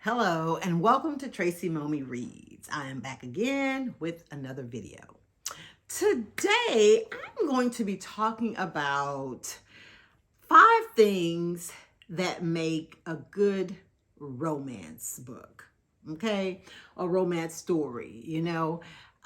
Hello and welcome to Tracy Momi Reads. I am back again with another video. Today I'm going to be talking about 5 things that make a good romance book, okay? A romance story,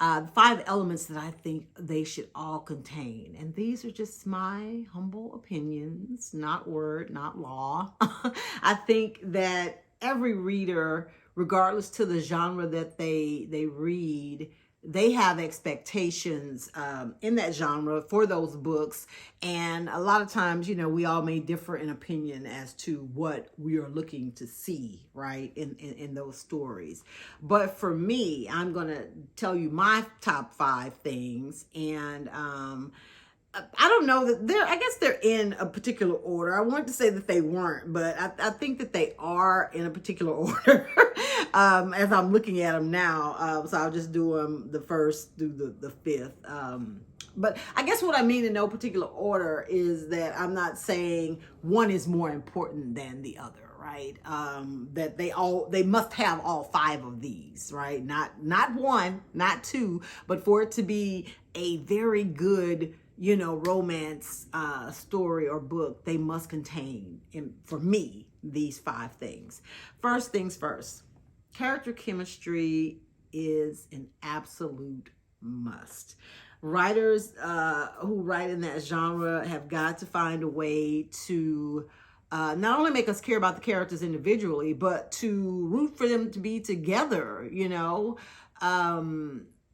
5 elements that I think they should all contain. And these are just my humble opinions, not word, not law. I think that every reader, regardless to the genre that they read, they have expectations in that genre for those books. And a lot of times, we all may differ in opinion as to what we are looking to see, right, in those stories. But for me, I'm going to tell you my top 5 things. And I don't know that I guess they're in a particular order. I wanted to say that they weren't, but I think that they are in a particular order as I'm looking at them now. So I'll just do them the first through the fifth. But I guess what I mean in no particular order is that I'm not saying one is more important than the other, right? That they must have all 5 of these, right? Not one, not 2, but for it to be a very good romance story or book, they must contain, for me, these 5 things. First things first, character chemistry is an absolute must. Writers who write in that genre have got to find a way to not only make us care about the characters individually, but to root for them to be together,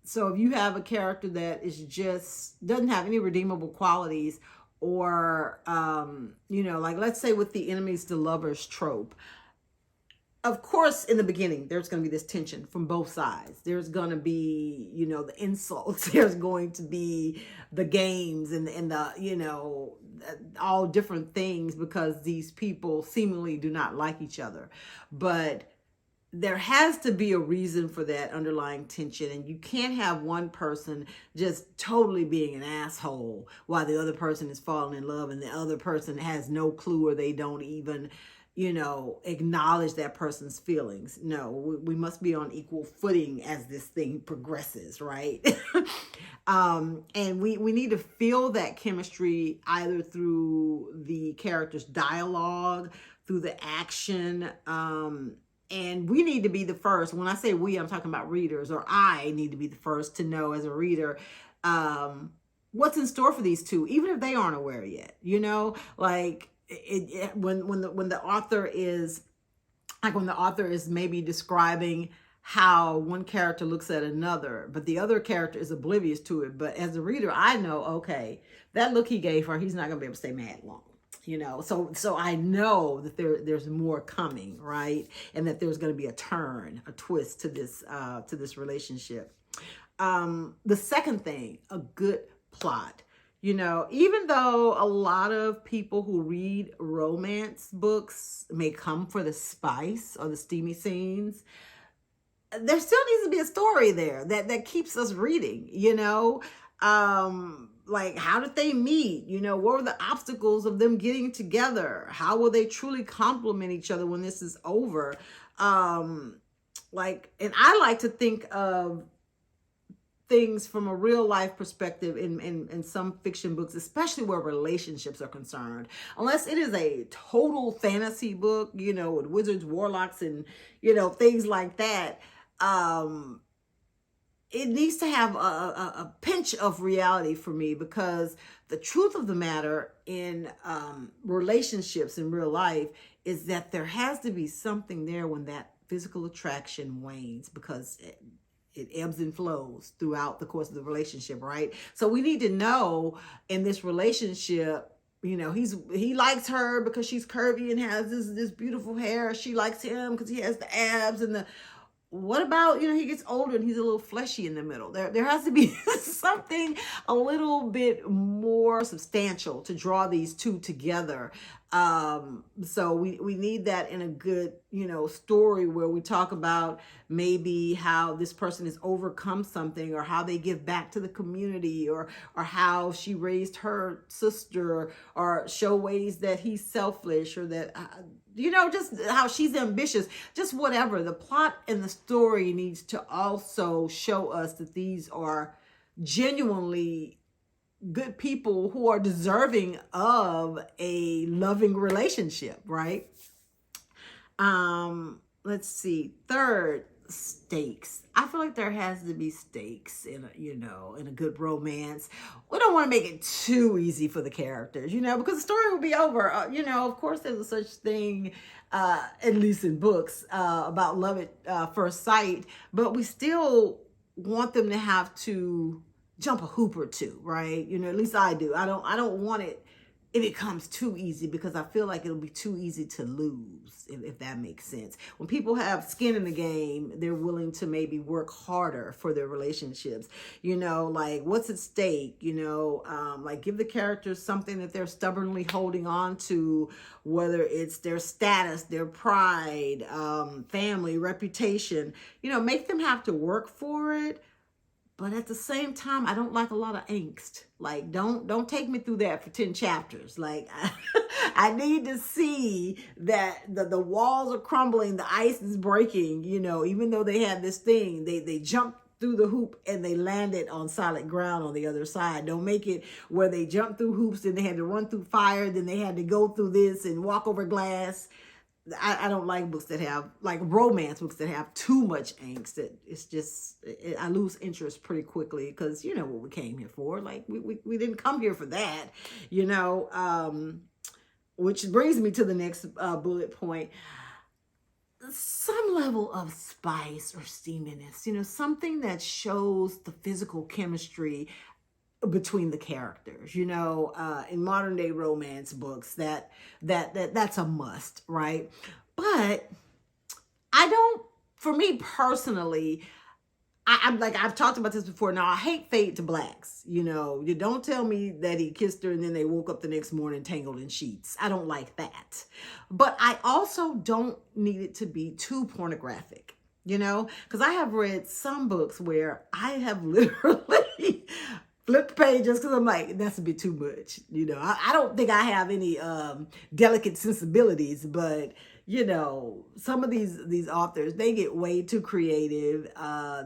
So if you have a character that is just doesn't have any redeemable qualities, or like let's say with the enemies to lovers trope, of course in the beginning there's going to be this tension from both sides. There's going to be the insults. There's going to be the games and the all different things, because these people seemingly do not like each other. But there has to be a reason for that underlying tension, and you can't have one person just totally being an asshole while the other person is falling in love and the other person has no clue, or they don't even acknowledge that person's feelings. No, we must be on equal footing as this thing progresses, right? And we need to feel that chemistry either through the character's dialogue, through the action, and we need to be the first. When I say we, I'm talking about readers, or I need to be the first to know as a reader what's in store for these two, even if they aren't aware yet. Like when the author is maybe describing how one character looks at another, but the other character is oblivious to it. But as a reader, I know, okay, that look he gave her, he's not going to be able to stay mad long. So I know that there's more coming, right? And that there's going to be a twist to this relationship. The second thing, a good plot. Even though a lot of people who read romance books may come for the spice or the steamy scenes, there still needs to be a story there that keeps us reading, like, how did they meet? What were the obstacles of them getting together? How will they truly complement each other when this is over? And I like to think of things from a real life perspective in some fiction books, especially where relationships are concerned. Unless it is a total fantasy book, with wizards, warlocks, and, things like that. It needs to have a pinch of reality for me, because the truth of the matter in relationships in real life is that there has to be something there when that physical attraction wanes, because it ebbs and flows throughout the course of the relationship, right? So we need to know in this relationship, he likes her because she's curvy and has this beautiful hair. She likes him because he has the abs and the... What about, he gets older and he's a little fleshy in the middle? There has to be something a little bit more substantial to draw these two together. So we need that in a good, story where we talk about maybe how this person has overcome something, or how they give back to the community, or how she raised her sister, or show ways that he's selfish, or that just how she's ambitious, just whatever. The plot and the story needs to also show us that these are genuinely good people who are deserving of a loving relationship, right? Let's see. Third, stakes. I feel like there has to be stakes in a good romance. We don't want to make it too easy for the characters, because the story will be over. Of course there's a such thing, at least in books, about love at first sight, but we still want them to have to jump a hoop or two, right? At least I do. I don't want it if it comes too easy, because I feel like it'll be too easy to lose, if that makes sense. When people have skin in the game, they're willing to maybe work harder for their relationships. Like, what's at stake? Like, give the characters something that they're stubbornly holding on to, whether it's their status, their pride, family, reputation. Make them have to work for it. But at the same time, I don't like a lot of angst. Like, don't take me through that for 10 chapters. Like, I need to see that the walls are crumbling, the ice is breaking, even though they had this thing, they jumped through the hoop and they landed on solid ground on the other side. Don't make it where they jumped through hoops and they had to run through fire, then they had to go through this and walk over glass. I don't like books that have, like, romance books that have too much angst. It's just, I lose interest pretty quickly, because what we came here for. Like, we didn't come here for that, which brings me to the next bullet point. Some level of spice or steaminess, something that shows the physical chemistry between the characters. In modern day romance books, that's a must, right? But for me personally, I'm like, I've talked about this before. Now, I hate fade to blacks. You don't tell me that he kissed her and then they woke up the next morning tangled in sheets. I don't like that. But I also don't need it to be too pornographic, because I have read some books where I have literally flip pages, because I'm like, that's a bit too much. I don't think I have any delicate sensibilities, but some of these authors, they get way too creative.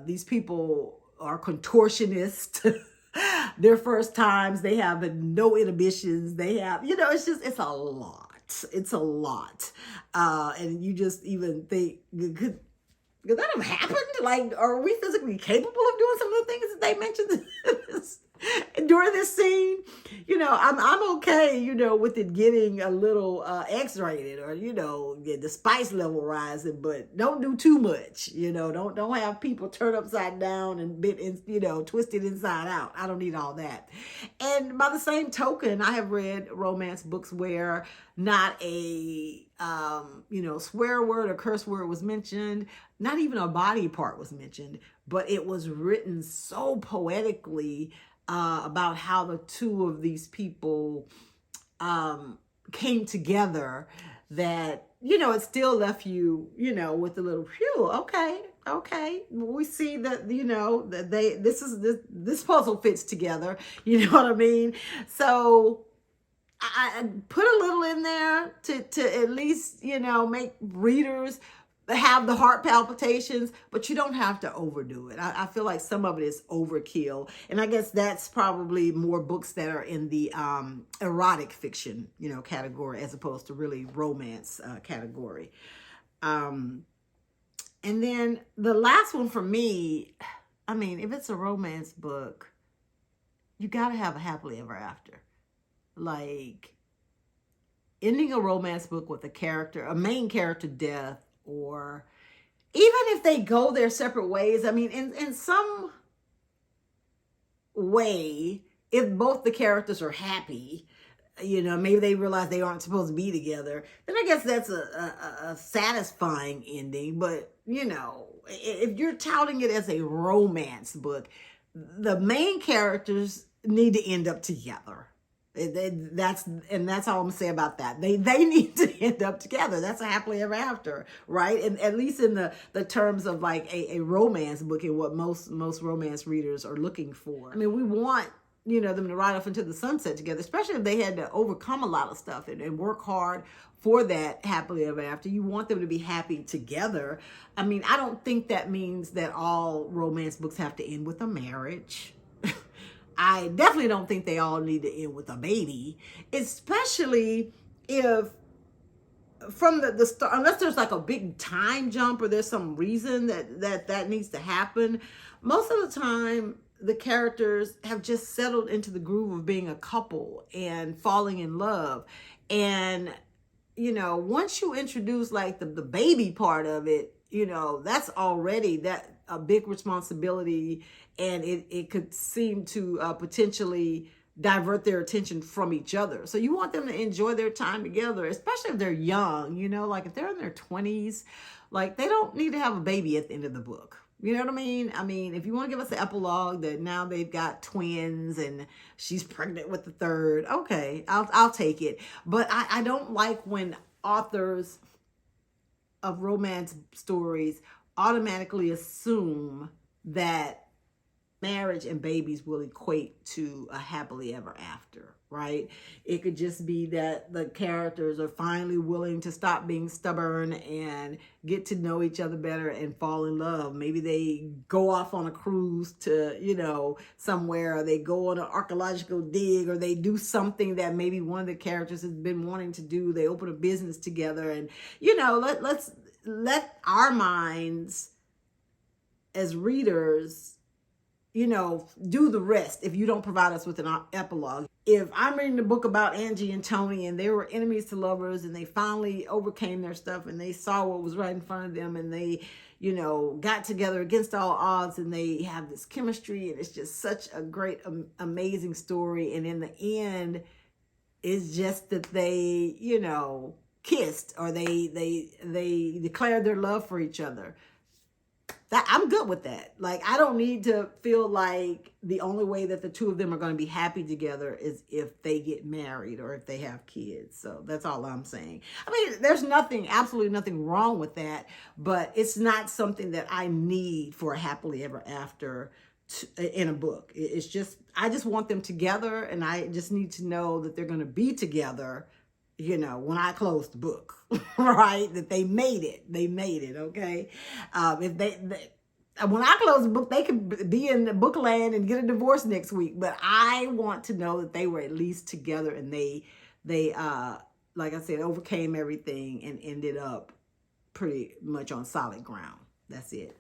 These people are contortionists. Their first times, they have no inhibitions. They have, it's a lot. It's a lot. And you just even think, could that have happened? Like, are we physically capable of doing some of the things that they mentioned during this scene? I'm okay, with it getting a little X-rated, or the spice level rising, but don't do too much. Don't have people turn upside down and twisted inside out. I don't need all that. And by the same token, I have read romance books where not a swear word or curse word was mentioned, not even a body part was mentioned, but it was written so poetically about how the two of these people came together, that it still left you with a little phew. Okay, we see that that this puzzle fits together. You know what I mean? So I put a little in there to at least make readers have the heart palpitations, but you don't have to overdo it. I feel like some of it is overkill, and I guess that's probably more books that are in the erotic fiction category, as opposed to really romance category. And then the last one for me, I mean, if it's a romance book, you got to have a happily ever after. Like, ending a romance book with a main character death, or even if they go their separate ways, I mean, in some way, if both the characters are happy, maybe they realize they aren't supposed to be together, then I guess that's a satisfying ending. But, if you're touting it as a romance book, the main characters need to end up together. That's all I'm gonna say about that. They need to end up together. That's a happily ever after, right? And at least in the terms of like a romance book and what most romance readers are looking for. I mean, we want, you know, them to ride off into the sunset together, especially if they had to overcome a lot of stuff and work hard for that happily ever after. You want them to be happy together. I mean, I don't think that means that all romance books have to end with a marriage. I definitely don't think they all need to end with a baby, especially if from the start, unless there's like a big time jump or there's some reason that needs to happen. Most of the time, the characters have just settled into the groove of being a couple and falling in love. And, you know, once you introduce like the baby part of it, you know, that's already that a big responsibility, and it could seem to potentially divert their attention from each other. So you want them to enjoy their time together, especially if they're young, you know, like if they're in their 20s, like they don't need to have a baby at the end of the book. You know what I mean? I mean, if you want to give us the epilogue that now they've got twins and she's pregnant with the third, okay, I'll take it. But I don't like when authors of romance stories automatically assume that marriage and babies will equate to a happily ever after, right? It could just be that the characters are finally willing to stop being stubborn and get to know each other better and fall in love. Maybe they go off on a cruise to, you know, somewhere, or they go on an archaeological dig, or they do something that maybe one of the characters has been wanting to do. They open a business together, and, you know, let's let our minds as readers, you know, do the rest if you don't provide us with an epilogue. If I'm reading a book about Angie and Tony and they were enemies to lovers and they finally overcame their stuff and they saw what was right in front of them and they, you know, got together against all odds and they have this chemistry and it's just such a great, amazing story. And in the end, it's just that they, you know, kissed, or they declared their love for each other. That I'm good with that. Like, I don't need to feel like the only way that the two of them are going to be happy together is if they get married or if they have kids. So that's all I'm saying. I mean, there's absolutely nothing wrong with that, but it's not something that I need for a happily ever after in a book. It's just, I just want them together, and I just need to know that they're going to be together, you know, when I close the book, right? That they made it, okay? When I close the book, they could be in the book land and get a divorce next week, but I want to know that they were at least together and they like I said, overcame everything and ended up pretty much on solid ground. That's it.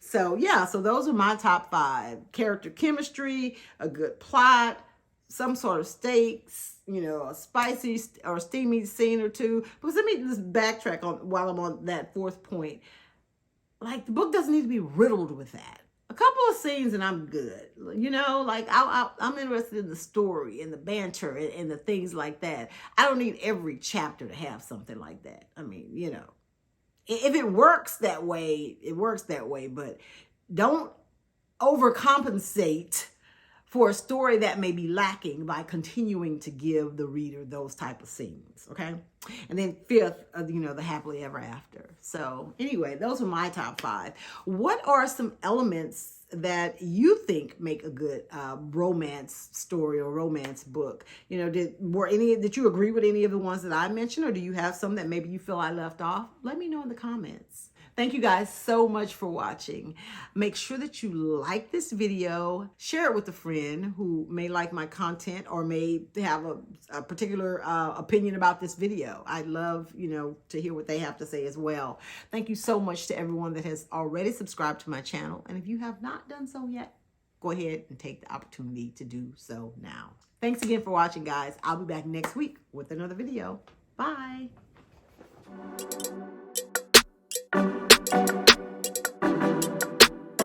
So yeah, so those are my top 5. Character chemistry, a good plot, some sort of stakes, you know, a spicy or steamy scene or two. Because let me just backtrack on while I'm on that 4th point. Like, the book doesn't need to be riddled with that. A couple of scenes and I'm good. You know, like I'm interested in the story and the banter and the things like that. I don't need every chapter to have something like that. I mean, you know, if it works that way, it works that way. But don't overcompensate for a story that may be lacking by continuing to give the reader those type of scenes, okay? And then 5th, you know, the happily ever after. So anyway, those are my top 5. What are some elements that you think make a good romance story or romance book? You know, did you agree with any of the ones that I mentioned, or do you have some that maybe you feel I left off? Let me know in the comments. Thank you guys so much for watching. Make sure that you like this video, share it with a friend who may like my content or may have a particular opinion about this video. I'd love, you know, to hear what they have to say as well. Thank you so much to everyone that has already subscribed to my channel. And if you have not done so yet, go ahead and take the opportunity to do so now. Thanks again for watching, guys. I'll be back next week with another video. Bye.